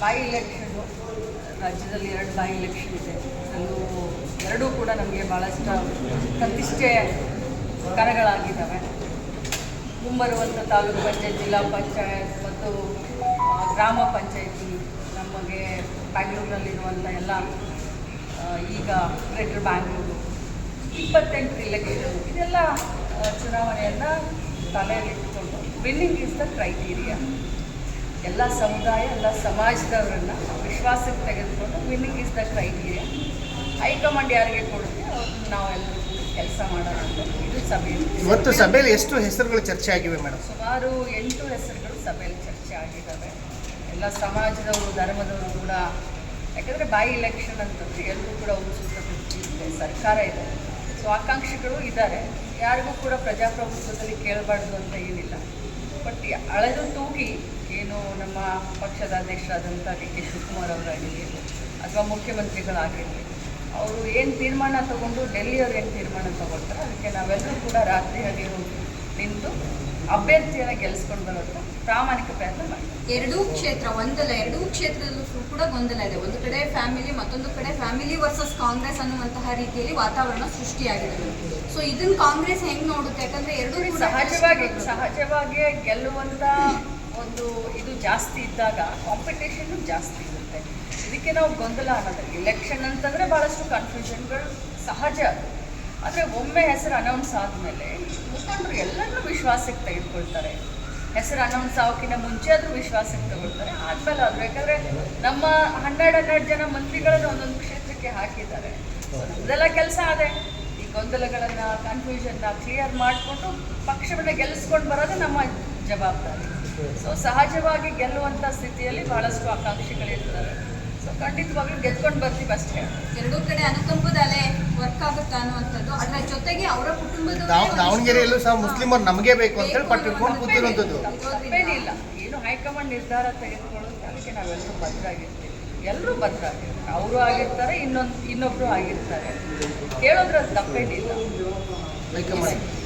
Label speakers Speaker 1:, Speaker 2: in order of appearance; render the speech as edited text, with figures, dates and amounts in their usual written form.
Speaker 1: ಬಾಯಿ ಎಲೆಕ್ಷನ್ ರಾಜ್ಯದಲ್ಲಿ 2 ಬಾಯಿ ಎಲೆಕ್ಷನ್ ಇದೆ. ಅದು ಎರಡೂ ಕೂಡ ನಮಗೆ ಭಾಳಷ್ಟು ಪ್ರತಿಷ್ಠೆ ಕಣಗಳಾಗಿದ್ದಾವೆ. ಮುಂಬರುವಂಥ ತಾಲೂಕು ಪಂಚಾಯತ್, ಜಿಲ್ಲಾ ಪಂಚಾಯತ್ ಮತ್ತು ಗ್ರಾಮ ಪಂಚಾಯತಿ, ನಮಗೆ ಬ್ಯಾಂಗ್ಳೂರಲ್ಲಿರುವಂಥ ಎಲ್ಲ ಈಗ ಗ್ರೇಟರ್ ಬ್ಯಾಂಗ್ಳೂರು 28 ಇಲೆಕ್ಷನ್, ಇದೆಲ್ಲ ಚುನಾವಣೆಯನ್ನು ತಲೆಯಲ್ಲಿಟ್ಟುಕೊಂಡು ವಿನ್ನಿಂಗ್ ಇಸ್ ದ ಕ್ರೈಟೀರಿಯಾ. ಎಲ್ಲ ಸಮುದಾಯ, ಎಲ್ಲ ಸಮಾಜದವರನ್ನು ವಿಶ್ವಾಸಕ್ಕೆ ತೆಗೆದುಕೊಂಡು winning is the criteria. High command ಯಾರಿಗೆ ಕೊಡುತ್ತೆ ಅವ್ರನ್ನ ನಾವೆಲ್ಲರೂ ಕೆಲಸ ಮಾಡೋಣ ಅಂತ ಇದು ಸಭೆಯಲ್ಲಿ.
Speaker 2: ಇವತ್ತು ಸಭೆಯಲ್ಲಿ ಎಷ್ಟು ಹೆಸರುಗಳು ಚರ್ಚೆ ಆಗಿವೆ ಮೇಡಮ್?
Speaker 1: ಸುಮಾರು 8 ಹೆಸರುಗಳು ಸಭೆಯಲ್ಲಿ ಚರ್ಚೆ ಆಗಿದ್ದಾವೆ. ಎಲ್ಲ ಸಮಾಜದವರು, ಧರ್ಮದವರು ಕೂಡ. ಯಾಕಂದರೆ ಬಾಯಿ ಎಲೆಕ್ಷನ್ ಅಂತಂದರೆ ಎಲ್ಲರೂ ಕೂಡ ಉತ್ಸುಕತೆ, ಸರ್ಕಾರ ಇದೆ, ಸೊ ಆಕಾಂಕ್ಷಿಗಳು ಇದ್ದಾರೆ. ಯಾರಿಗೂ ಕೂಡ ಪ್ರಜಾಪ್ರಭುತ್ವದಲ್ಲಿ ಕೇಳಬಾರ್ದು ಅಂತ ಏನಿಲ್ಲ. ಬಟ್ ಅಳೆದು ತೂಗಿ ಏನು ನಮ್ಮ ಪಕ್ಷದ ಅಧ್ಯಕ್ಷರಾದಂಥ ಡಿ.ಕೆ. ಶಿವಕುಮಾರ್ ಅವರಾಗಿರಲಿ ಅಥವಾ ಮುಖ್ಯಮಂತ್ರಿಗಳಾಗಿರಲಿ, ಅವರು ಏನು ತೀರ್ಮಾನ ತಗೊಂಡು ಡೆಲ್ಲಿಯವರು ಏನು ತೀರ್ಮಾನ ತಗೊಳ್ತಾರೆ ಅದಕ್ಕೆ ನಾವೆಲ್ಲರೂ ಕೂಡ ರಾತ್ರಿ ಹಗಲು ಹೋಗಿ ನಿಂತು ಅಭ್ಯರ್ಥಿಯನ್ನು ಗೆಲ್ಲಿಸ್ಕೊಂಡು ಬರೋದು ಪ್ರಾಮಾಣಿಕ ಪ್ರಯತ್ನ ಮಾಡ್ತೀವಿ.
Speaker 3: ಎರಡೂ ಕ್ಷೇತ್ರದಲ್ಲೂ ಕೂಡ ಗೊಂದಲ ಇದೆ. ಒಂದು ಕಡೆ ಫ್ಯಾಮಿಲಿ, ಮತ್ತೊಂದು ಕಡೆ ಫ್ಯಾಮಿಲಿ ವರ್ಸಸ್ ಕಾಂಗ್ರೆಸ್ ಅನ್ನುವಂತಹ ರೀತಿಯಲ್ಲಿ ವಾತಾವರಣ ಸೃಷ್ಟಿಯಾಗಿದೆ. ಸೊ ಇದನ್ನು ಕಾಂಗ್ರೆಸ್ ಹೆಂಗೆ ನೋಡುತ್ತೆ? ಯಾಕಂದ್ರೆ ಎರಡೂ
Speaker 1: ಸಹಜವಾಗಿ ಗೆಲ್ಲುವಂಥ ಒಂದು ಇದು ಜಾಸ್ತಿ ಇದ್ದಾಗ ಕಾಂಪಿಟೇಷನ್ನು ಜಾಸ್ತಿ ಇರುತ್ತೆ. ಇದಕ್ಕೆ ನಾವು ಗೊಂದಲ ಅನ್ನೋದು. ಎಲೆಕ್ಷನ್ ಅಂತಂದರೆ ಭಾಳಷ್ಟು ಕನ್ಫ್ಯೂಷನ್ಗಳು ಸಹಜ. ಆದರೆ ಒಮ್ಮೆ ಹೆಸರು ಅನೌನ್ಸ್ ಆದಮೇಲೆ ಮುಖಂಡರು ಎಲ್ಲರನ್ನೂ ವಿಶ್ವಾಸಕ್ಕೆ ತೆಗೆದುಕೊಳ್ತಾರೆ. ಹೆಸರು ಅನೌನ್ಸ್ ಆಗೋಕ್ಕಿಂತ ಮುಂಚೆ ಆದರೂ ವಿಶ್ವಾಸಕ್ಕೆ ತಗೊಳ್ತಾರೆ. ಆದಮೇಲೆ ಅದು ಬೇಕಾದರೆ ನಮ್ಮ 12 ಜನ ಮಂತ್ರಿಗಳನ್ನು ಒಂದೊಂದು ಕ್ಷೇತ್ರಕ್ಕೆ ಹಾಕಿದ್ದಾರೆ. ಇದೆಲ್ಲ ಕೆಲಸ ಅದೇ. ಈ ಗೊಂದಲಗಳನ್ನು, ಕನ್ಫ್ಯೂಷನ್ನ ಕ್ಲಿಯರ್ ಮಾಡಿಕೊಂಡು ಪಕ್ಷವನ್ನು ಗೆಲ್ಲಿಸ್ಕೊಂಡು ಬರೋದು ನಮ್ಮ ಜವಾಬ್ದಾರಿ. ಸೊ ಸಹಜವಾಗಿ ಗೆಲ್ಲುವಂಥ ಸ್ಥಿತಿಯಲ್ಲಿ ಭಾಳಷ್ಟು ಆಕಾಂಕ್ಷಿಗಳಿರ್ತಾರೆ. ಸೊ ಖಂಡಿತವಾಗ್ಲೂ ಗೆದ್ಕೊಂಡು ಬರ್ತೀವಿ ಅಷ್ಟೇ.
Speaker 3: ಎರಡೂ ಕಡೆ ಅನುಕಂಪದ ಅಲೆ ವರ್ಕ್ ಆಗುತ್ತಾ ಅನ್ನುವಂಥದ್ದು. ಅದರ ಜೊತೆಗೆ ಅವರ ಕುಟುಂಬದ
Speaker 2: ದಾವಣಗೆರೆಯಲ್ಲೂ ಸಹ ಮುಸ್ಲಿಮರು ನಮಗೆ ಬೇಕು ಅಂತೇಳಿ ಪಟ್ಟಿಟ್ಕೊಂಡು ಕೂತಿರುವಂಥದ್ದು
Speaker 1: ತಪ್ಪೇನಿಲ್ಲ. ಏನು ಹೈಕಮಾಂಡ್ ನಿರ್ಧಾರ ತೆಗೆದುಕೊಳ್ಳೋದು ಅದಕ್ಕೆ ನಾವೆಲ್ಲರೂ ಬದ್ಧರಾಗಿರ್ತೀವಿ. ಎಲ್ಲರೂ ಬದ್ಧರಾಗಿರ್ತಾರೆ. ಅವರು ಆಗಿರ್ತಾರೆ, ಇನ್ನೊಬ್ಬರು ಆಗಿರ್ತಾರೆ. ಕೇಳೋದ್ರಲ್ಲಿ ತಪ್ಪೇನಿಲ್ಲ.
Speaker 2: ಹೈಕಮಾಂಡ್